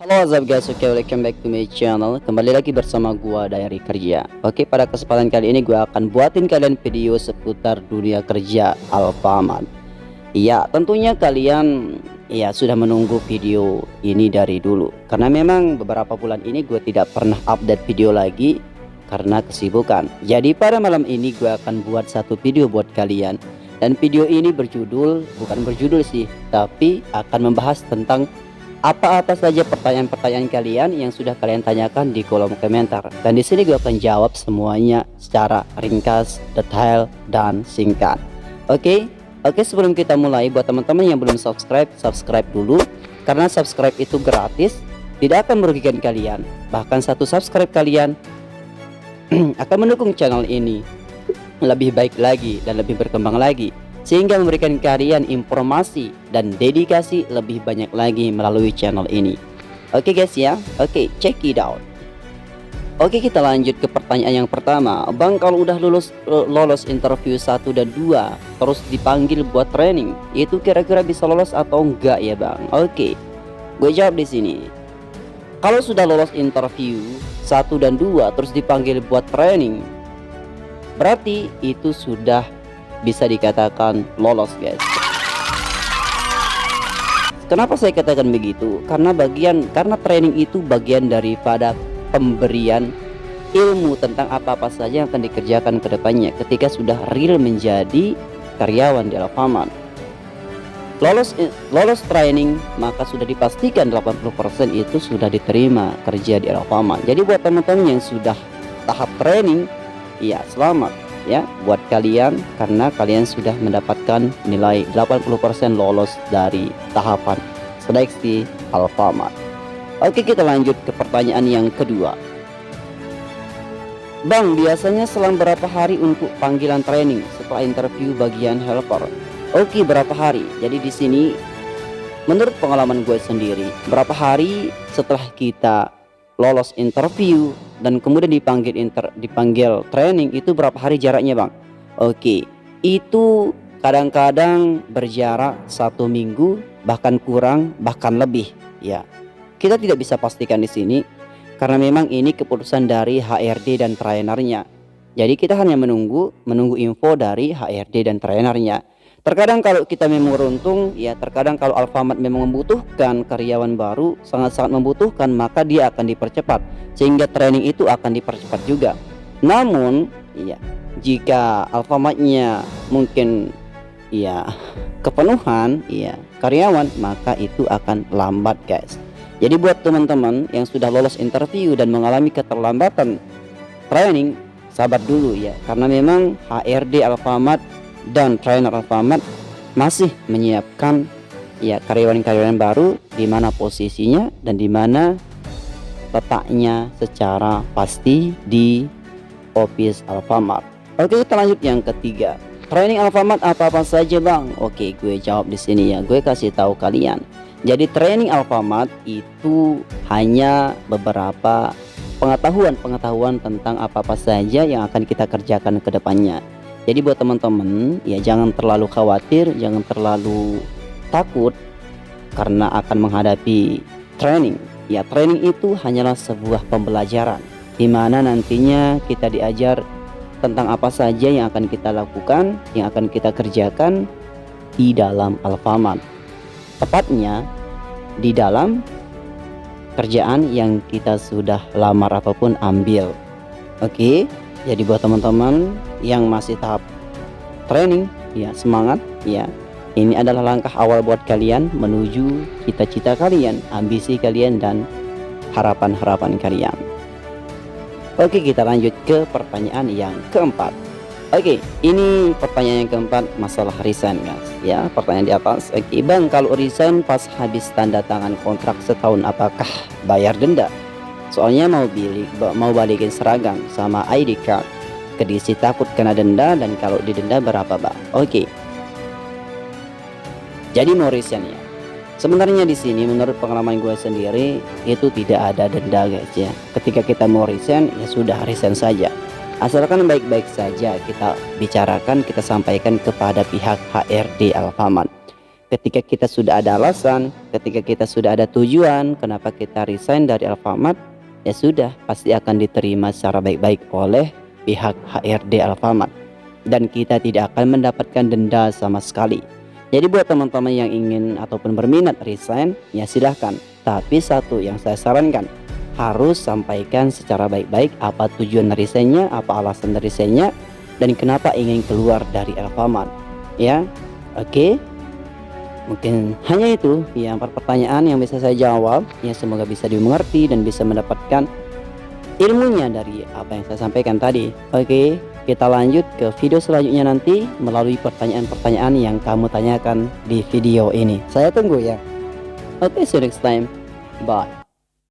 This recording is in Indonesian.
Halo what's up guys, oke welcome back to my channel. Kembali lagi bersama gua Diary Kerja. Oke, pada kesempatan kali ini gua akan buatin kalian video seputar dunia kerja Alfamart. Iya, tentunya kalian sudah menunggu video ini dari dulu, karena memang beberapa bulan ini gue tidak pernah update video lagi karena kesibukan. Jadi pada malam ini gue akan buat satu video buat kalian, dan video ini bukan berjudul sih, tapi akan membahas tentang apa-apa saja pertanyaan-pertanyaan kalian yang sudah kalian tanyakan di kolom komentar, dan di sini gue akan jawab semuanya secara ringkas, detail, dan singkat. Oke, sebelum kita mulai, buat teman-teman yang belum subscribe dulu, karena subscribe itu gratis, tidak akan merugikan kalian. Bahkan satu subscribe kalian akan mendukung channel ini lebih baik lagi dan lebih berkembang lagi, sehingga memberikan kalian informasi dan dedikasi lebih banyak lagi melalui channel ini. Oke guys ya, oke, check it out. Oke, kita lanjut ke pertanyaan yang pertama. Bang, kalau udah lolos interview 1 dan 2 terus dipanggil buat training, itu kira-kira bisa lolos atau enggak ya bang? Oke, gue jawab di sini. Kalau sudah lolos interview 1 dan 2 terus dipanggil buat training, berarti itu sudah bisa dikatakan lolos guys. Kenapa saya katakan begitu? Karena training itu bagian daripada pemberian ilmu tentang apa-apa saja yang akan dikerjakan ke depannya ketika sudah real menjadi karyawan di Alfamart. Lolos training, maka sudah dipastikan 80% itu sudah diterima kerja di Alfamart. Jadi buat teman-teman yang sudah tahap training, ya selamat ya buat kalian, karena kalian sudah mendapatkan nilai 80% lolos dari tahapan seleksi Alfamart. Oke, kita lanjut ke pertanyaan yang kedua. Bang, biasanya selang berapa hari untuk panggilan training setelah interview bagian helper? Oke, berapa hari? Jadi di sini menurut pengalaman gue sendiri, berapa hari setelah kita lolos interview dan kemudian dipanggil training, itu berapa hari jaraknya bang? Oke, itu kadang-kadang berjarak 1 minggu, bahkan kurang, bahkan lebih ya. Kita tidak bisa pastikan di sini karena memang ini keputusan dari HRD dan trainernya. Jadi kita hanya menunggu info dari HRD dan trainernya. Terkadang kalau kita memang beruntung ya, terkadang kalau Alfamart memang membutuhkan karyawan baru, sangat-sangat membutuhkan, maka dia akan dipercepat sehingga training itu akan dipercepat juga. Namun ya, jika Alfamartnya mungkin ya kepenuhan ya karyawan, maka itu akan lambat guys. Jadi buat teman-teman yang sudah lolos interview dan mengalami keterlambatan training, sabar dulu ya, karena memang HRD Alfamart dan trainer Alfamart masih menyiapkan ya karyawan-karyawan baru, di mana posisinya dan di mana letaknya secara pasti di office Alfamart. Oke, kita lanjut yang ketiga. Training Alfamart apa-apa saja bang? Oke, gue jawab di sini ya, gue kasih tahu kalian. Jadi training Alfamart itu hanya beberapa pengetahuan tentang apa-apa saja yang akan kita kerjakan ke depannya. Jadi buat teman-teman ya, jangan terlalu khawatir, jangan terlalu takut karena akan menghadapi training. Ya, training itu hanyalah sebuah pembelajaran di mana nantinya kita diajar tentang apa saja yang akan kita lakukan, yang akan kita kerjakan di dalam Alfamart. Tepatnya di dalam kerjaan yang kita sudah lamar ataupun ambil. Oke, jadi buat teman-teman yang masih tahap training ya, semangat ya. Ini adalah langkah awal buat kalian menuju cita-cita kalian, ambisi kalian, dan harapan-harapan kalian. Oke, kita lanjut ke pertanyaan yang keempat. Oke, ini pertanyaan yang keempat, masalah resign guys ya, pertanyaan di atas. Oke bang, kalau resign pas habis tanda tangan kontrak setahun, apakah bayar denda? Soalnya mau balikin seragam sama ID card, kedisi takut kena denda, dan kalau didenda berapa bang? Oke, jadi mau resign ya, sebenarnya di sini menurut pengalaman gue sendiri itu tidak ada denda guys ya. Ketika kita mau resign ya sudah resign saja, asalkan baik-baik saja kita bicarakan, kita sampaikan kepada pihak HRD Alfamart. Ketika kita sudah ada alasan, ketika kita sudah ada tujuan kenapa kita resign dari Alfamart, ya sudah pasti akan diterima secara baik-baik oleh pihak HRD Alfamart, dan kita tidak akan mendapatkan denda sama sekali. Jadi buat teman-teman yang ingin ataupun berminat resign, ya silahkan. Tapi satu yang saya sarankan, harus sampaikan secara baik-baik apa tujuan resignnya, apa alasan resignnya, dan kenapa ingin keluar dari Alfamart. Ya, oke. Mungkin hanya itu yang pertanyaan yang bisa saya jawab. Ya, semoga bisa dimengerti dan bisa mendapatkan ilmunya dari apa yang saya sampaikan tadi. Oke, kita lanjut ke video selanjutnya nanti melalui pertanyaan-pertanyaan yang kamu tanyakan di video ini. Saya tunggu ya. Oke, see you next time. Bye.